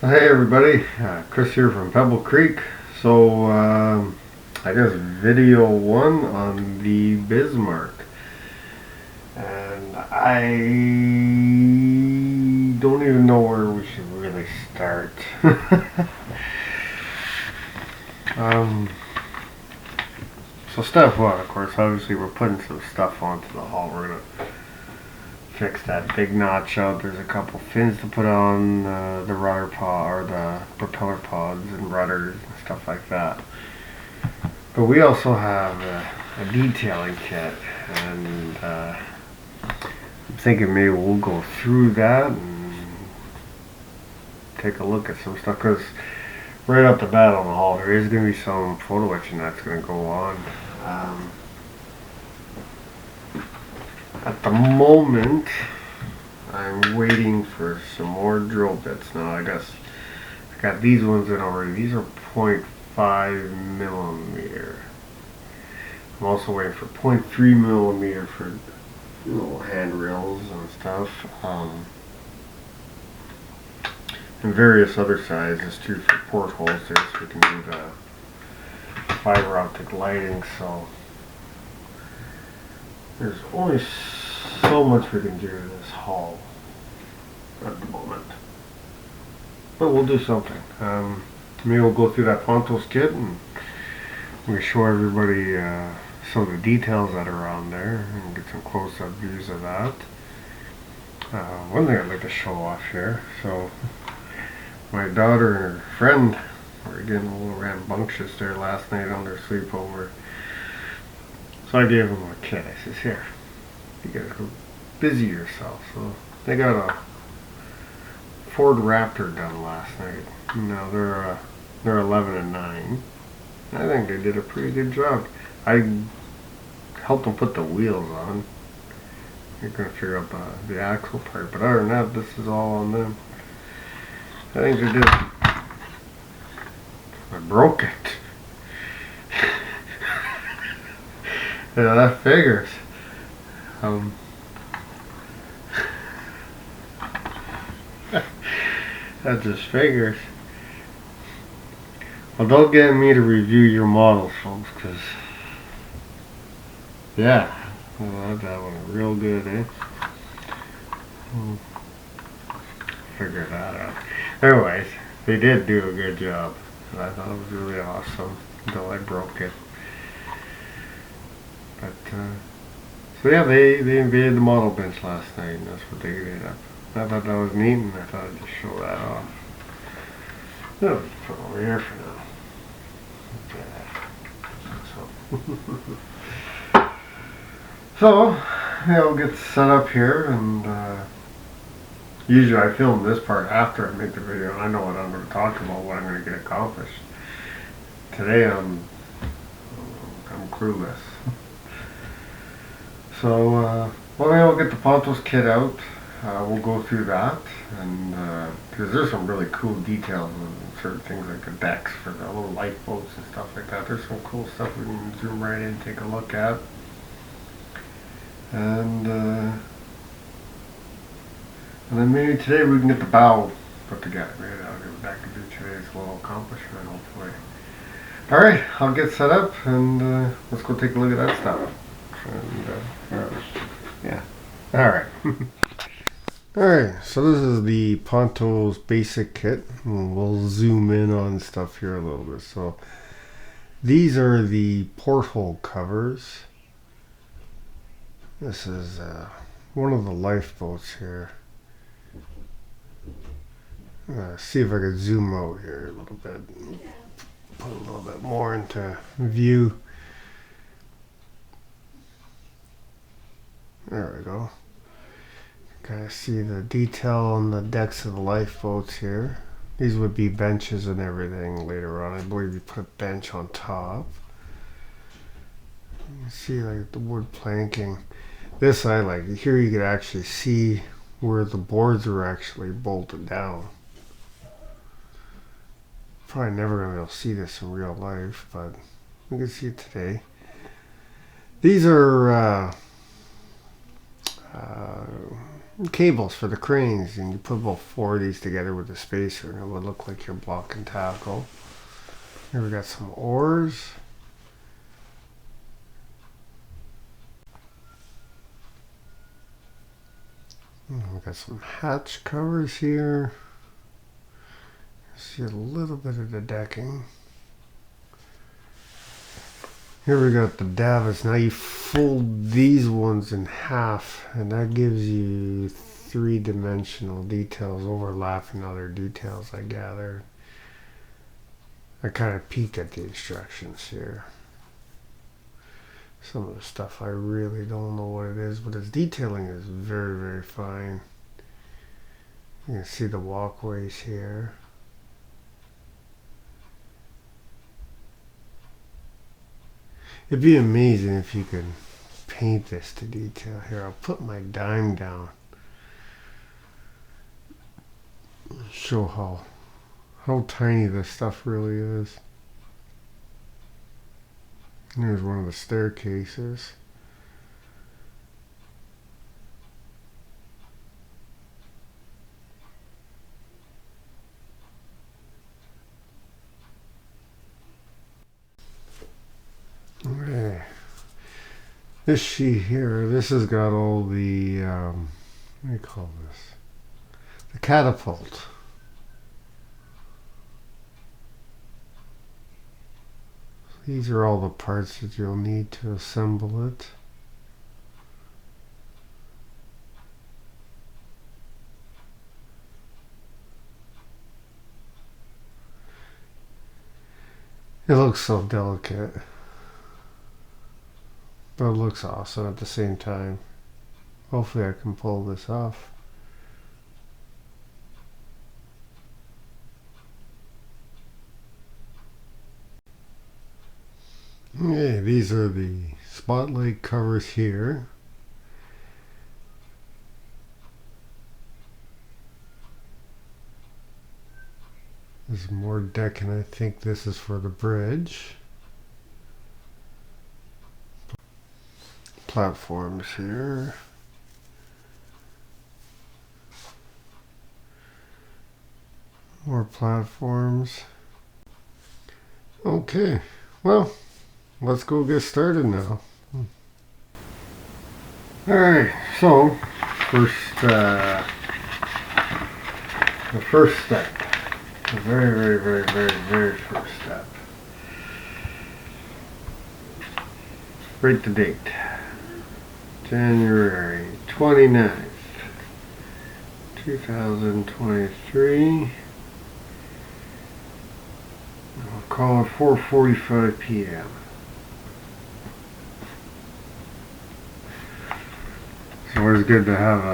Hey everybody, Chris here from Pebble Creek. So, I guess video one on the Bismarck. And I don't even know where we should really start. um, so step one, of course, obviously we're putting some stuff onto the hull. We're going to fix that big notch out. There's a couple fins to put on the rudder pod or the propeller pods and rudders and stuff like that. But we also have a detailing kit, and I'm thinking maybe we'll go through that and take a look at some stuff, because right off the bat on the hull there is going to be some photo etching that's going to go on. At the moment, I'm waiting for some more drill bits. Now, I got these ones in already. These are 0.5 millimeter. I'm also waiting for 0.3 millimeter for little handrails and stuff. And various other sizes too for portholes there, so we can do the fiber optic lighting. So there's only so much we can do to this hull at the moment, but we'll do something. Maybe we'll go through that Pontos kit and we show everybody some of the details that are on there and get some close-up views of that. One thing I'd like to show off here. So my daughter and her friend were getting a little rambunctious there last night on their sleepover. So I gave them a kit. I says, here, you guys go busy yourself. So they got a Ford Raptor done last night. Now they're 11 and 9. I think they did a pretty good job. I helped them put the wheels on. You're gonna figure out the axle part, but other than that, this is all on them. I think they did. I broke it. Yeah, that figures. That just figures. Well, don't get me to review your models, folks, because yeah, well, that one real good, eh? Figure that out. Anyways, they did do a good job. I thought it was really awesome until I broke it. But so yeah, they invaded the model bench last night, and that's what they did up. I thought that was neat, and I thought I'd just show that off. No, put it over here for now. So yeah, we'll get set up here, and usually I film this part after I make the video, and I know what I'm going to talk about, what I'm going to get accomplished. Today I'm clueless. So well, maybe we'll get the Pontos kit out. We'll go through that, and because there's some really cool details on certain things like the decks for the little lifeboats and stuff like that. There's some cool stuff we can zoom right in and take a look at. And then maybe today we can get the bow put together. Maybe that could be today's little accomplishment, hopefully. Alright, I'll get set up, and let's go take a look at that stuff. And yeah. Alright. Alright, so this is the Pontos Basic kit. We'll zoom in on stuff here a little bit. So these are the porthole covers. This is one of the lifeboats here. See if I can zoom out here a little bit. Put a little bit more into view. There we go. Kind of see the detail on the decks of the lifeboats here. These would be benches and everything later on. I believe you put a bench on top. You can see like the wood planking. This I like. Here you could actually see where the boards are actually bolted down. Probably never going to be able to see this in real life, but we can see it today. These are cables for the cranes, and you put about 4 of these together with a spacer and it would look like you're blocking tackle. Here we got some oars. We got some hatch covers here. See a little bit of the decking. Here we got the davits. Now you fold these ones in half and that gives you three-dimensional details overlapping other details, I gather. I kind of peek at the instructions here. Some of the stuff I really don't know what it is, but its detailing is very, very fine. You can see the walkways here. It'd be amazing if you could paint this to detail. Here, I'll put my dime down. Show how tiny this stuff really is. Here's one of the staircases. Okay. This sheet here, this has got all the, what do you call this? The catapult. These are all the parts that you'll need to assemble it. It looks so delicate, but it looks awesome at the same time. Hopefully I can pull this off. Okay, these are the spotlight covers here. There's more decking. I think this is for the bridge. Platforms here. More platforms. Okay, well, let's go get started now. Alright, so the first step, the very first step. Write the date. January 29th, 2023. I'll call it 4:45 p.m. It's always good to have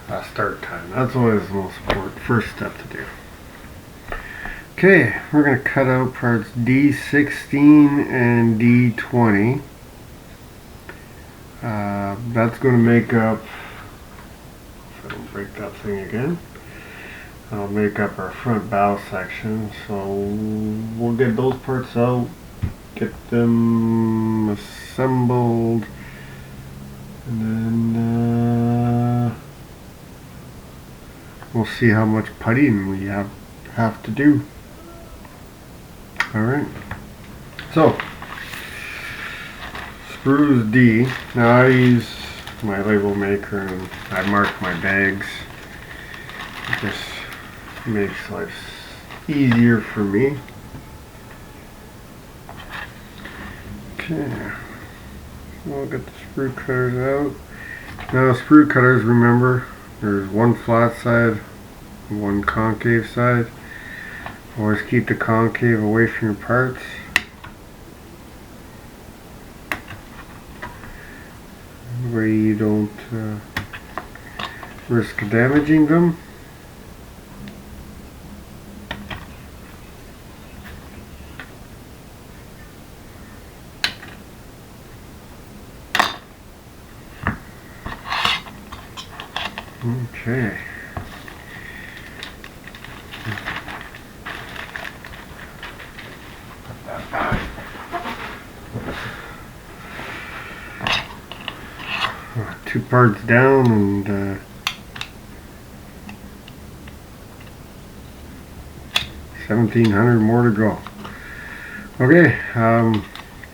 a start time. That's always the most important first step to do. Okay, we're going to cut out parts D16 and D20. That's going to make up, if I don't break that thing again, I'll make up our front bow section. So we'll get those parts out, get them assembled, and then we'll see how much puttying we have to do. Alright, so screws D. Now I use my label maker and I mark my bags. It just makes life easier for me. Okay, so I'll get the screw cutters out. Now screw cutters, remember, there's one flat side and one concave side. Always keep the concave away from your parts. Where you don't risk damaging them. Okay. Put that back. Two parts down, and 1,700 more to go. Okay,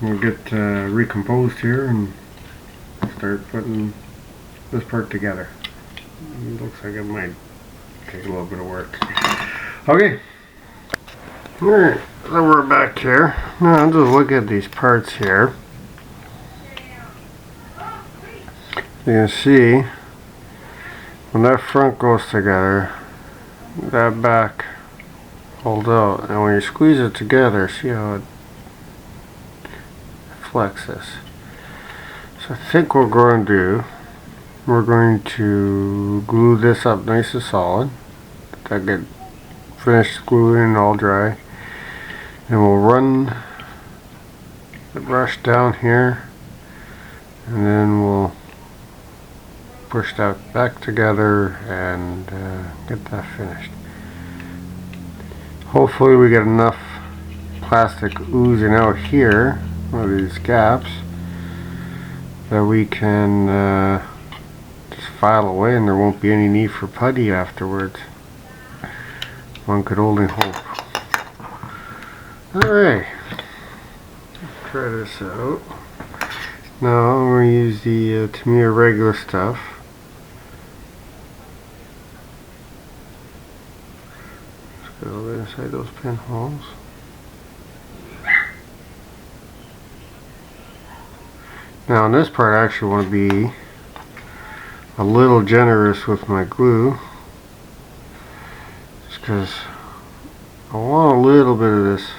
we'll get recomposed here and start putting this part together. It looks like it might take a little bit of work. Okay. Alright, so we're back here. Now I'll just look at these parts here. You can see when that front goes together, that back holds out, and when you squeeze it together, see how it flexes. So I think what we're going to do, we're going to glue this up nice and solid. That get finished gluing and all dry, and we'll run the brush down here, and then we'll push that back together and get that finished. Hopefully we get enough plastic oozing out here of these gaps that we can just file away and there won't be any need for putty afterwards. One could only hope. Alright, try this out. Now I'm going to use the Tamiya regular stuff. Just go inside those pinholes. Now on this part I actually want to be a little generous with my glue, just because I want a little bit of this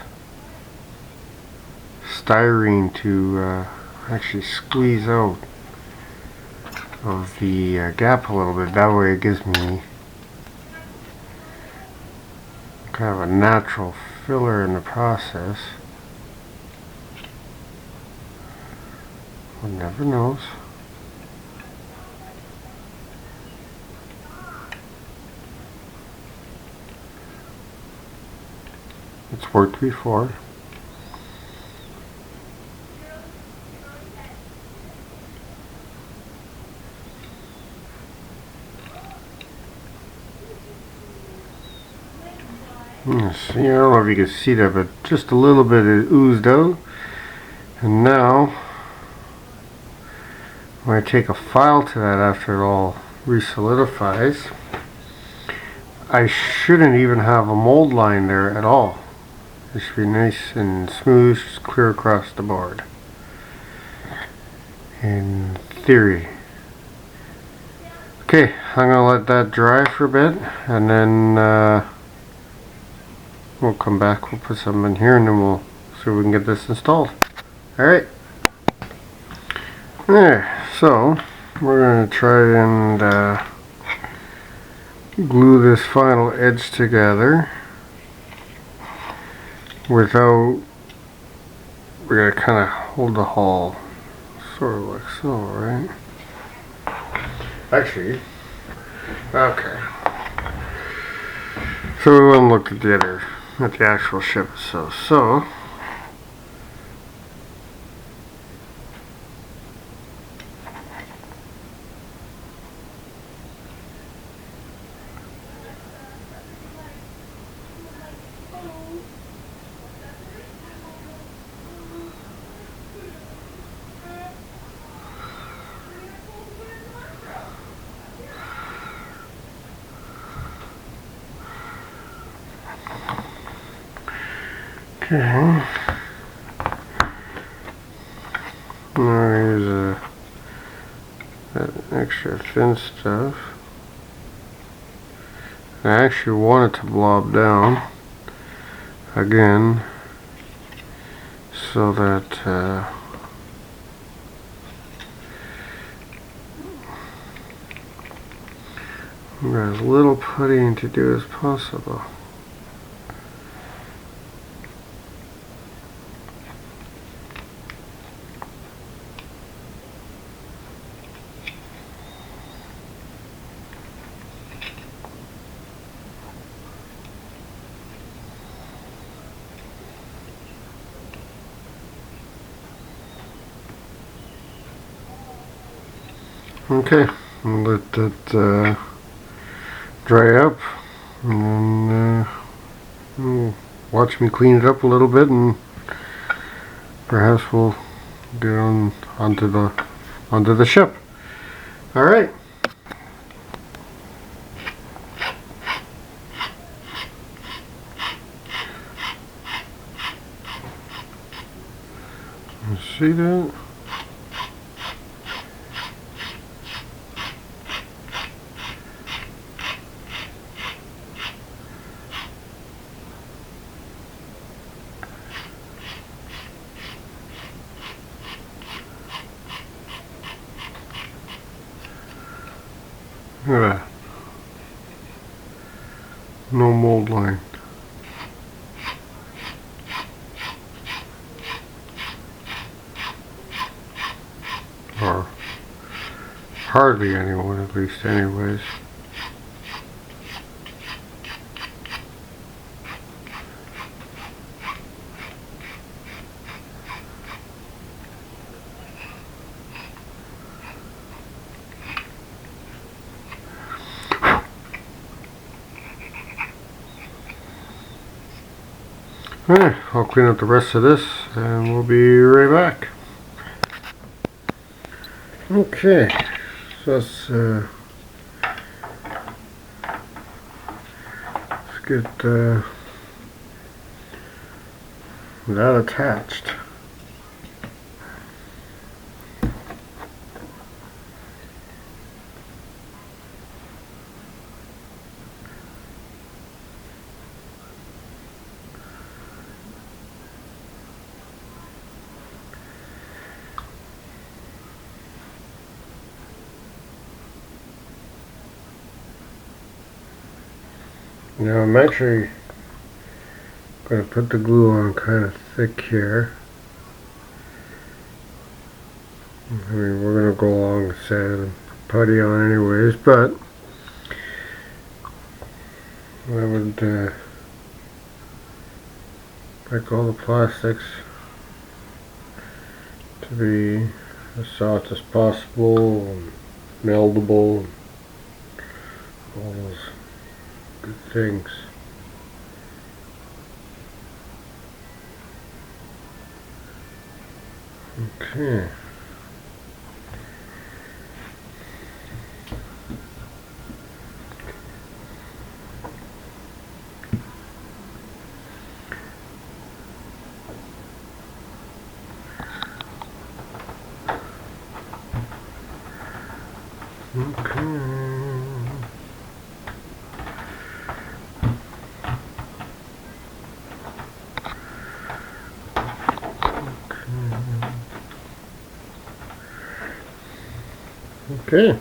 styrene to actually squeeze out of the gap a little bit. That way it gives me kind of a natural filler in the process. One never knows. It's worked before. See, I don't know if you can see that, but just a little bit it oozed out. And now when I take a file to that after it all resolidifies, I shouldn't even have a mold line there at all. It should be nice and smooth, just clear across the board. In theory. Okay, I'm gonna let that dry for a bit, and then we'll come back, we'll put some in here, and then we'll see if we can get this installed. Alright. There, so we're going to try and glue this final edge together without, we're going to kind of hold the hull sort of like so, right? Actually, okay. So we want to look at the actual ship itself. So okay. Now here's that extra thin stuff. I actually want it to blob down again so that we got as little puttying to do as possible. Okay, I'll let that dry up, and then we'll watch me clean it up a little bit, and perhaps we'll get onto the ship. All right. See that? Look at that. No mold line. Or hardly anyone, at least anyways. Alright, I'll clean up the rest of this and we'll be right back. Okay, so let's get that attached. Now I'm actually going to put the glue on kind of thick here. I mean, we're going to go along with sand and putty on anyways, but I would like all the plastics to be as soft as possible and meldable and all those good things. Okay. Okay.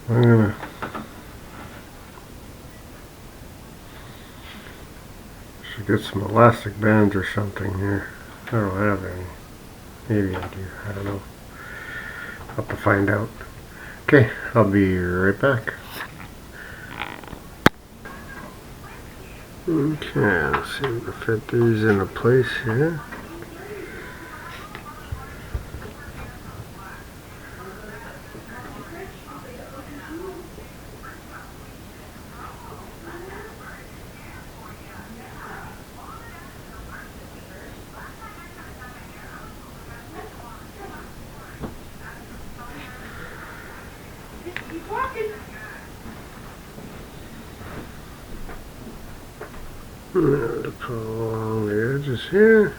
I'm gonna should get some elastic bands or something here. I don't have any. Maybe I do. I don't know. I'll have to find out. Okay, I'll be right back. Okay, let's see if we can fit these into place here. Now to put along the edges here.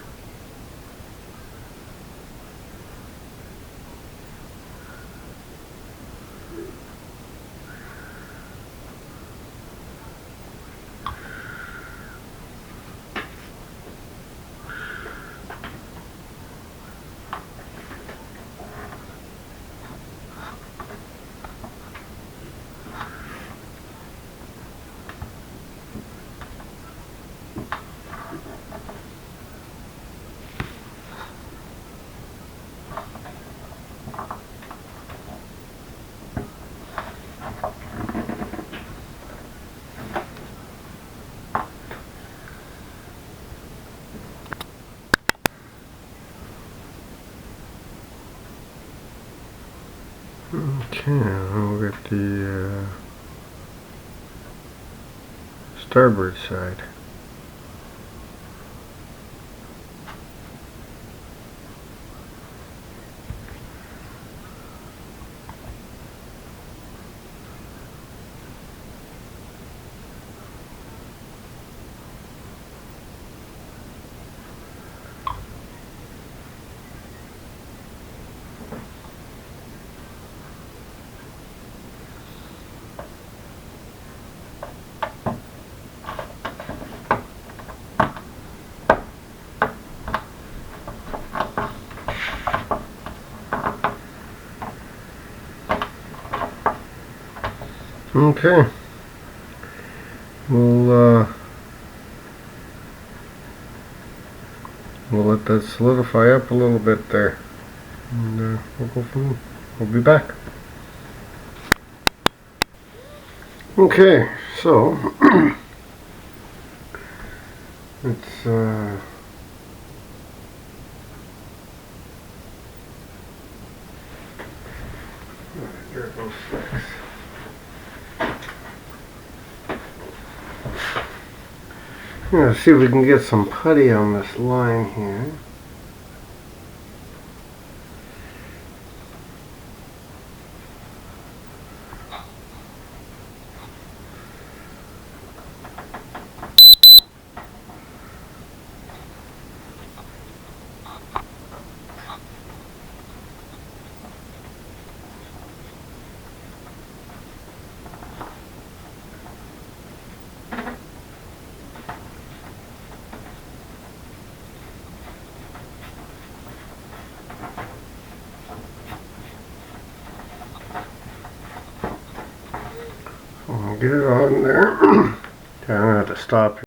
Okay, we'll get the starboard side. Okay, we'll let that solidify up a little bit there, and we'll go from there. We'll be back. Okay, so it's here it goes. Let's see if we can get some putty on this line here. Get it on there. Okay, I'm gonna have to stop here.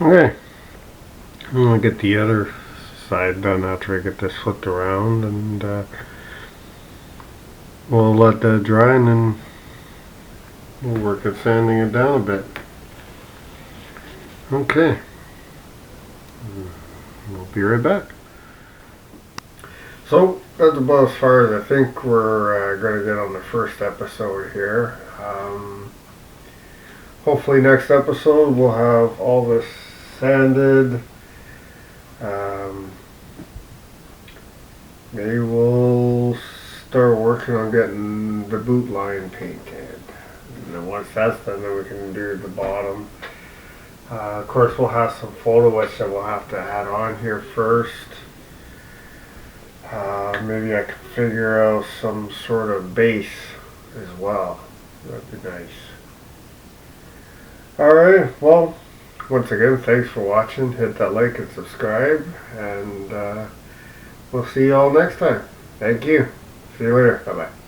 Okay, I'm gonna get the other side done after I get this flipped around, and we'll let that dry, and then we'll work at sanding it down a bit. Okay, we'll be right back. So that's about as far as I think we're going to get on the first episode here. Hopefully next episode we'll have all this sanded. Maybe we'll start working on getting the boot line painted. And then once that's done, then we can do the bottom. Of course, we'll have some photo etch that we'll have to add on here first. Maybe I can figure out some sort of base as well. That'd be nice. Alright, well, once again, thanks for watching. Hit that like and subscribe, and we'll see you all next time. Thank you. See you later. Bye-bye.